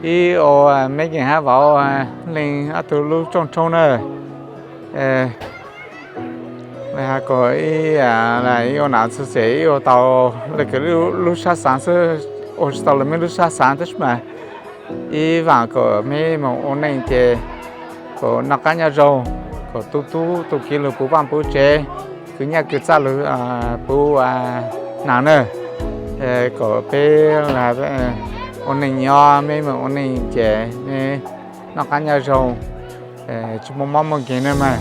ý ô mấy cái ha vào lên ở từ lúc trong nữa là có ý là ý ô nào sẽ ý ô tàu là cái lúc sáng sáng sẽ ô tàu là mấy lúc sáng sáng thế mà ý vào có mấy mà ô này thì có nắp cá nhà rau có tu kia là bố bạn bố chế cứ nhà cứ cha là bố nào nữa có bé là ôn này nhỏ mấy mà ôn này trẻ nó cá nhà rau chúng mong cái này mà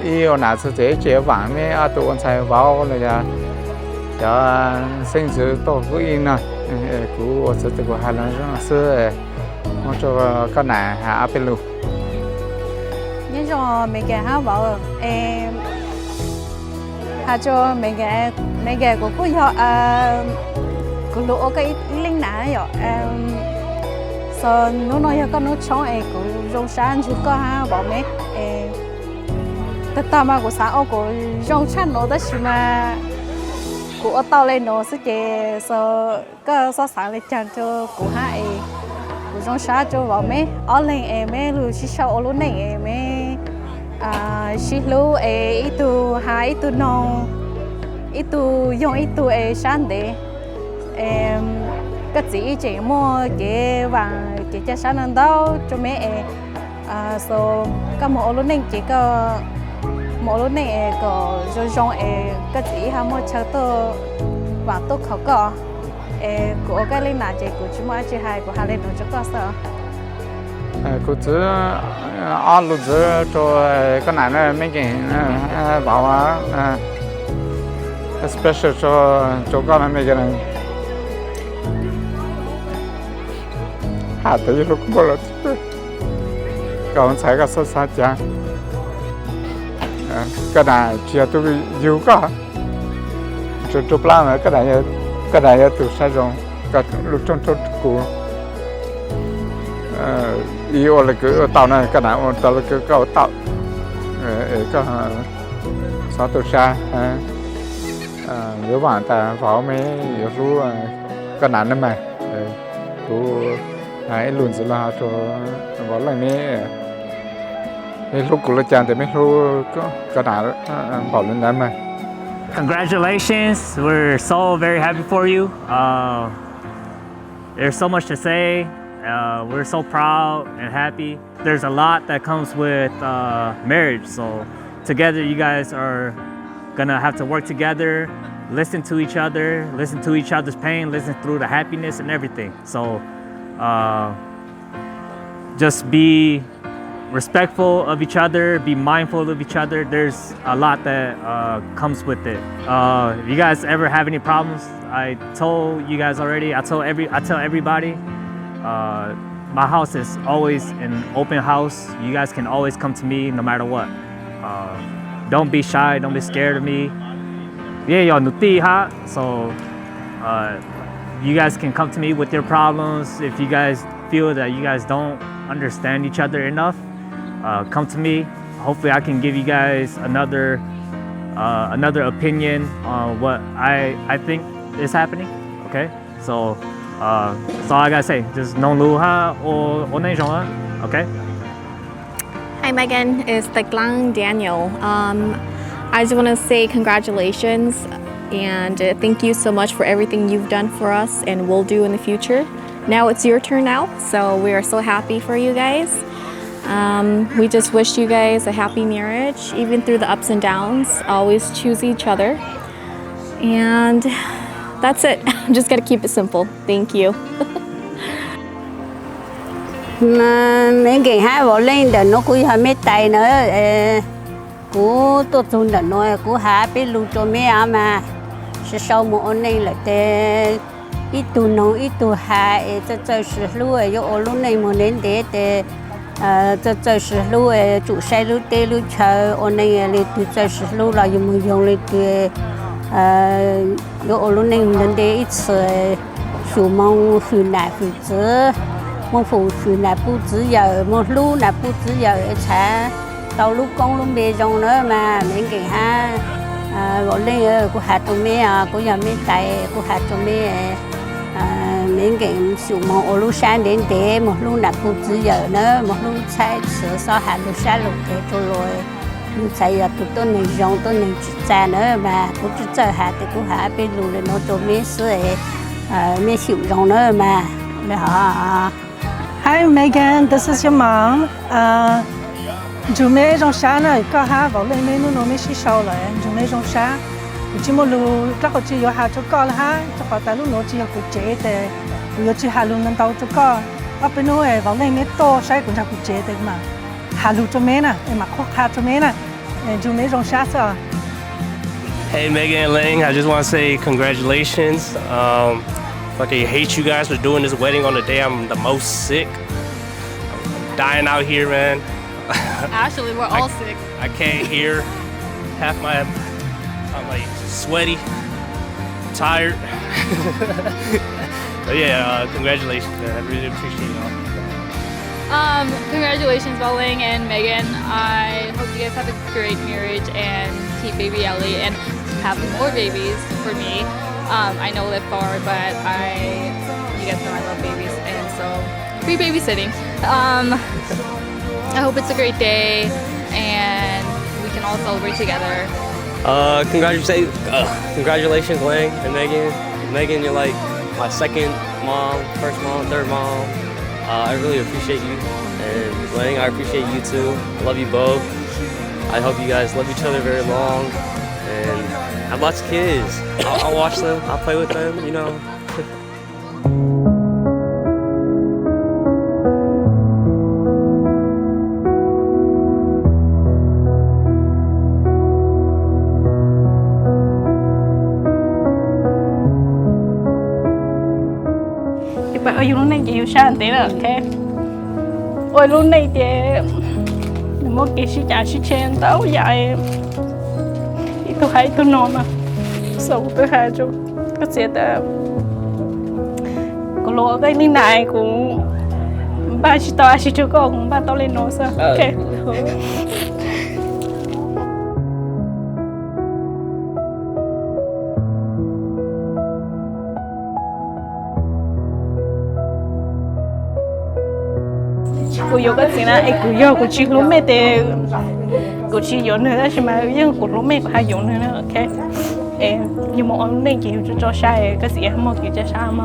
yêu nào sẽ dễ chế vàng mấy ở tụ ôn xài vào là cho sinh sự tổ của in nè của sự tự của hai lần rất là xưa mong cho các nàng hạ bên luôn nhưng cho mấy cái háo bảo em hạ cho mấy cái của cô họ của lũ cái linh nã rồi sau nó nói cho con nó chọn ấy của rau sáng chú có ha bảo mấy tất cả mà của xã của rau sáng nó đó chỉ mà của tao lên nó sẽ chế sau có sau sáng lên chăn cho của hai của rau sáng cho bảo mấy ở lên em mấy lu chỉ sau ở luôn này em mấy chỉ lu ít tu hai ít tu non ít tu dùng ít tu sáng để em cái gì chỉ mua cái vàng cái cha sáng ăn đâu cho mấy so cái mỏ luôn này chỉ có mỏ luôn này có dùng cái gì ham mua chơi to và tốt khó có của cái lên là chỉ của chúng ta chỉ hai của hai lên nó cho có sao cô chú ăn lúc giờ cho cái này nó mấy cái bảo special cho con mấy cái này hạt thì lúc cũng là còn sai cái số sát chăng cái này chỉ tôi yêu cả cho plan là cái này tôi sai rồi cái lúc trong của yêu là cứ tàu này cái nào tàu là cứ cầu tàu cái sao tôi sai nếu bạn ta vào mấy lúc cái nào nữa mà tôi hãy luôn giữ là cho vào lại mấy lúc của tôi chàng thì mấy lúc cái nào bảo lên đó mà. Congratulations! We're so very happy for you. There's so much to say. We're so proud and happy. There's a lot that comes with marriage. So together, you guys are gonna have to work together, listen to each other, listen to each other's pain, listen through the happiness and everything. So just be respectful of each other, be mindful of each other. There's a lot that comes with it. If you guys ever have any problems, I told you guys already. I tell everybody. My house is always an open house. You guys can always come to me no matter what. Don't be shy. Don't be scared of me. So you guys can come to me with your problems. If you guys feel that you guys don't understand each other enough, come to me. Hopefully I can give you guys another opinion on what I think is happening. Okay, so that's all I gotta say. Just non lu ha or okay. Hi Megan, it's the Leng Daniel. I just want to say congratulations and thank you so much for everything you've done for us and will do in the future. Now it's your turn now, so we are so happy for you guys. We just wish you guys a happy marriage, even through the ups and downs. Always choose each other. And that's it. I'm just gonna keep it simple. Thank you. Mấy cái hai vợ lên để nó cũng hay mấy tay nữa, cú tôi dùng để nói cú hai biết lưu cho mấy mà, sau một anh này là để ít tu nông ít tu hai, cho sự lưu ở chỗ lúc này một đến để cho sự lưu chủ xe lưu tê lưu chờ anh này là cho sự lưu là dùng là chỗ lúc này mình để ít sự chủ mong phụ nạp phụ tử mong phụ nạp phụ tử giờ mong lưu nạp phụ tử giờ xã tàu lúc con lúc bê trong nữa mà mấy cái ha gọi lên của hạt tụi mẹ của nhà mẹ tại của hạt tụi mẹ mình cái sự mong ở lúc sáng đến để một lúc là cũng chỉ giờ nữa một lúc sai sửa sao hạt lúc sáng lúc thế cho rồi lúc sai giờ tụi tôi nên rong tôi nên trả nữa mà cũng chỉ chờ hạt thì cũng hạt bên lù để nó cho mình sửa mình chịu rong nữa mà họ. Hi Megan, this is your mom. Chú mẹ trong sáng này có hai vợ lên nên nó mới xí sầu lại. Chú mẹ trong sáng, chỉ một lúc chắc họ chỉ có hai chỗ con là ha, chắc họ tại lúc nó chỉ có cụ chế để, bây chỉ hai lúc nên tàu chỗ con. ở bênนู้นvợ lên mới to sai cũng chắc cụ chế được mà. Hai lúc cho mẹ nè, em mặc khoác hai cho mẹ nè, chú mẹ trong sáng sao? Hey Megan and Leng, I just want to say congratulations. Fucking hate you guys for doing this wedding on the day I'm the most sick. I'm dying out here, man. Actually, we're all sick. I can't hear half my. I'm like sweaty, tired. But yeah, congratulations, man. I really appreciate y'all. Congratulations, Leng and Megan. I hope you guys have a great marriage and keep baby Ellie and have more babies for me. I know they're far, but you guys know I love babies, and so free babysitting. I hope it's a great day, and we can all celebrate together. Congratulations, Leng and Megan. Megan, you're like my second mom, first mom, third mom. I really appreciate you, and Leng, I appreciate you too. I love you both. I hope you guys love each other very long, and have lots of kids. I'll watch them. I'll play with them. You know. Bạn ơi, lúc này chị yêu sao thế là ok. Ôi lúc này thì một cái sự trả sự chen tao vậy. Tôi hay tôi nói mà, sau tôi hay cho cái gì đó. Có lỗi cái này này cũng ba chỉ tao chỉ cho con ba tao lên nói sao, ok. Cô yêu cái gì này, cô yêu cô chỉ lúc mẹ thì cô chỉ yêu nữa đó, mà nhưng cô lúc mẹ cô hay yêu nữa, ok. Nhưng mà ông nên chỉ cho sai cái gì không một cái cho sai mà.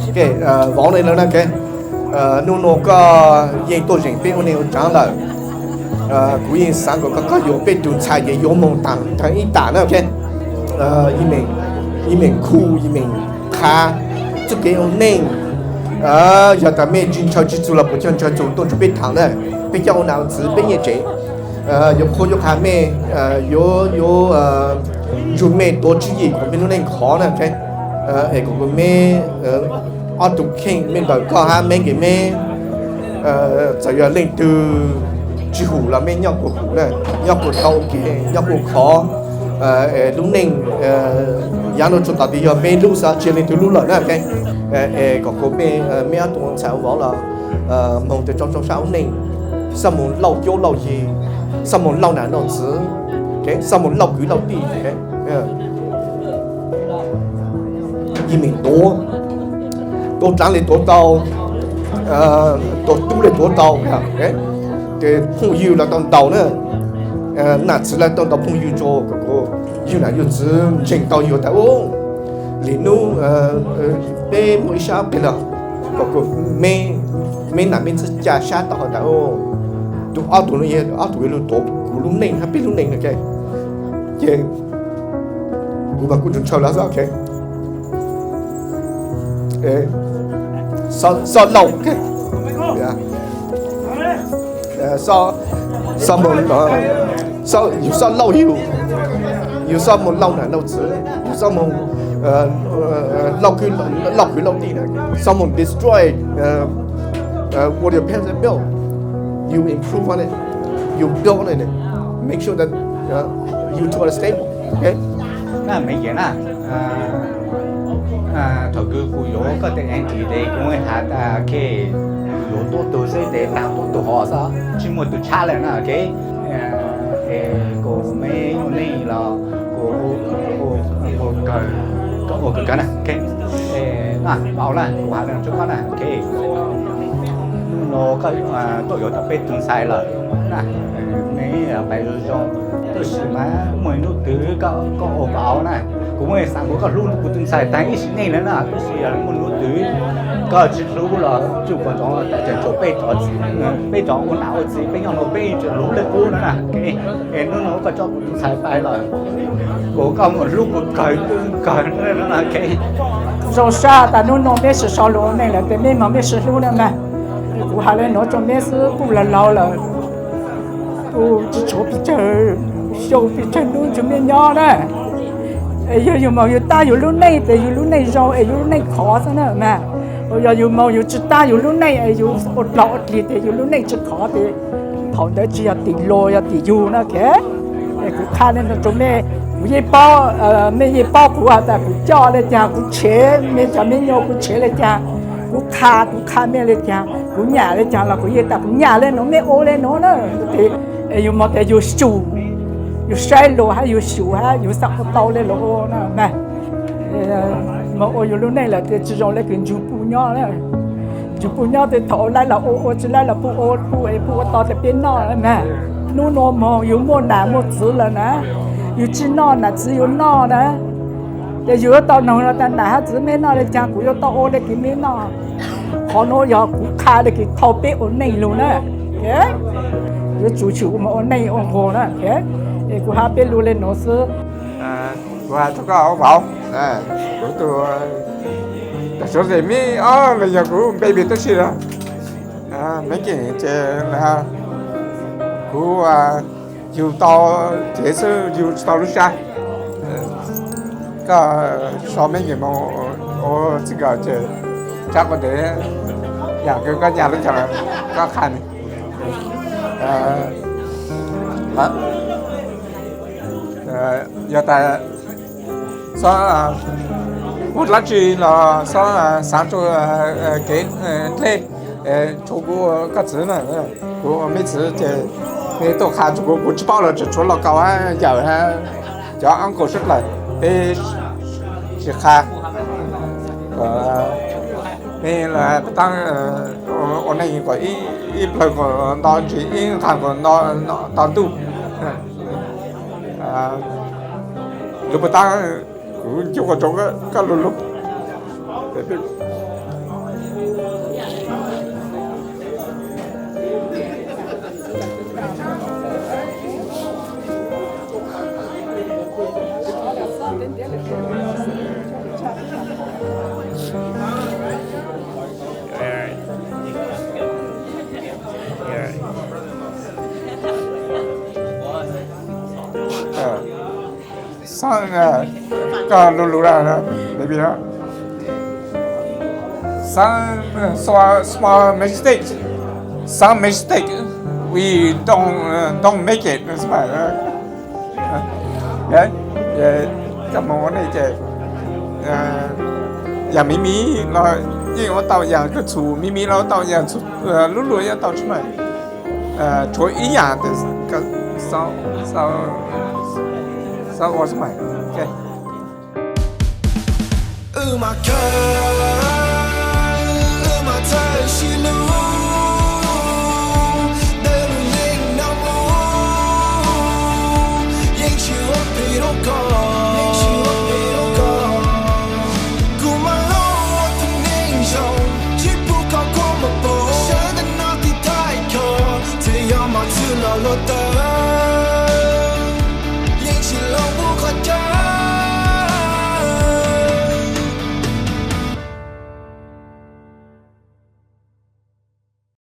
Ok, võ này nữa nè, ok. Nó có yên tôi chuyện biết ông này trả lời. Cú yên sáng có các yêu biết tụi trái gì yêu mong tặng thằng ít tặng nữa, ok. Mình khu, mình khá, chút cái ông nên. Giờ ta mẹ chuyên cho chú là bộ chân cho chú tôi biết thằng này, biết cho nào chỉ biết như thế. Giờ cô giờ hai mẹ, chú mẹ tổ chức gì cũng biết nó nên khó nè, ok. Của mẹ, ở tụ khen mẹ bảo có hai mẹ cái mẹ, giờ lên từ chú hủ là mẹ nhóc của hủ này, nhóc của tàu kia, nhóc của khó. Lúc nên giá nó chúng ta bây giờ mẹ lúc sao chia lên từ lúc là ok. Có cô mẹ tụi cháu bảo là mong từ trong sáu nên sao muốn lâu chỗ lâu gì sao muốn lâu nào lâu chứ cái sao muốn lâu cứ lâu đi cái gì mình tổ trắng lên tổ tàu tổ tu lên tổ tàu cái phong yêu là tàu nữa nãy chỉ là tàu phong yêu cho cô yêu là yêu chứ trình tàu yêu tàu liền nu bé mỗi sáng bây giờ có mẹ nằm bên cha sát tao đã ô tụi ao tụi nó ye ao tụi nó tổ cú lúc này hay biết lúc này nữa cái cái cú mà cú chuẩn chờ là sao cái sao lâu cái sao một sao lâu yêu sao một lâu là lâu chứ sao một lâu đi này. Someone destroyed what your parents have built. You improve on it. You build on it. Make sure that you two are stable. Okay. Là mấy cái nè. Thời cứ phụ yếu có thể anh chị đây cũng hạt cái yếu tố từ sẽ để tạo tố từ họ sao? Chỉ một từ cha là nè cái cô mấy này là cô cái ô cái này cái nè bảo là quả là chúng con này cái nó cái tôi có tập bên từng sai rồi nè này bây giờ cho tôi chỉ mà mỗi lúc từ có ô bảo này cũng mới sáng có lúc cũng từng sai tại cái này nữa nè tôi chỉ là mỗi lúc từ có chỉ lúc là chụp con chó tại trận chụp bên chó con nào gì bên nhau nó bên chụp lúc lên cú nữa nè cái nó có cho cũng sai phải rồi cố gắng một lúc một cái nữa là cái rồi sao ta nó biết sự sau lỗ này là cái mà biết sự lỗ này mà cụ hà lên nó cho biết sự cụ là lâu là cụ chỉ chụp chơi show bị chơi luôn cho biết nhau đấy giờ mà giờ ta giờ lúc này thì giờ lúc này rồi giờ lúc này khó thế nào mà giờ mà giờ ta giờ lúc này giờ một lọ thì giờ lúc này chỉ khó thì thằng đó chỉ là tiền lôi là tiền du nó kẻ cụ khá nên nó cho biết mấy bao mấy bao của ta cũng cho lên nhà cũng chế mấy cho mấy nhau cũng chế lên nhà cũng khá mấy lên nhà cũng nhà lên nhà là cũng gì ta cũng nhà lên nó mấy ô lên nó nữa thì dù mà để dù sù dù sai lỗ hay dù sù hay dù sắp có tàu lên lỗ nữa mà ô dù lúc này là chỉ dùng lấy cái chụp nhau đấy chụp nhau thì thổi lại là ô chỉ lại là phụ to thì bên nó nè nó mà dù mua nào mua thứ là nè dù chỉ nó là chỉ có nó đấy để dù tao nói là tao đã chỉ mấy nó để chàng cũng tao ô để cái mấy nó họ nói giờ cũng khai được cái thao bếp ổn này luôn đấy cái chủ mà ổn này ổn hồ đó cái cũng hai bên luôn lên nó sơ và tôi có bảo của tôi số gì mi là giờ của baby tôi xí đó mấy cái chơi là của dù tao thế sự dù tao lúc xa có so mấy cái mong ô chỉ có chơi chắc có thể cái nhà lúc chẳng có khăn giờ ta so một lá trì là so sáng cho cái thế cho cô các thứ này cô mấy thứ chơi cái tôi khai cho cô chỉ bảo là chỉ cho là cao á giờ ha cho ăn cổ sức lại cái chỉ khai nên là tăng ở này có ít lời của nó chỉ thằng của nó toàn tu lúc mà ta cũng chưa có chỗ cái lúc sang cái lulu ra maybe đó small some mistake we don't make it that's why đấy cái món này chơi nhà mí nó nhưng mà tao nhà cái chủ mí nó tao nhà chủ lulu nhà tao chứ mà chỗ ý nhà thì cái sao có mày ok mà thay chỉ lu để luôn nhanh nằm u, nhưng chưa thì đâu có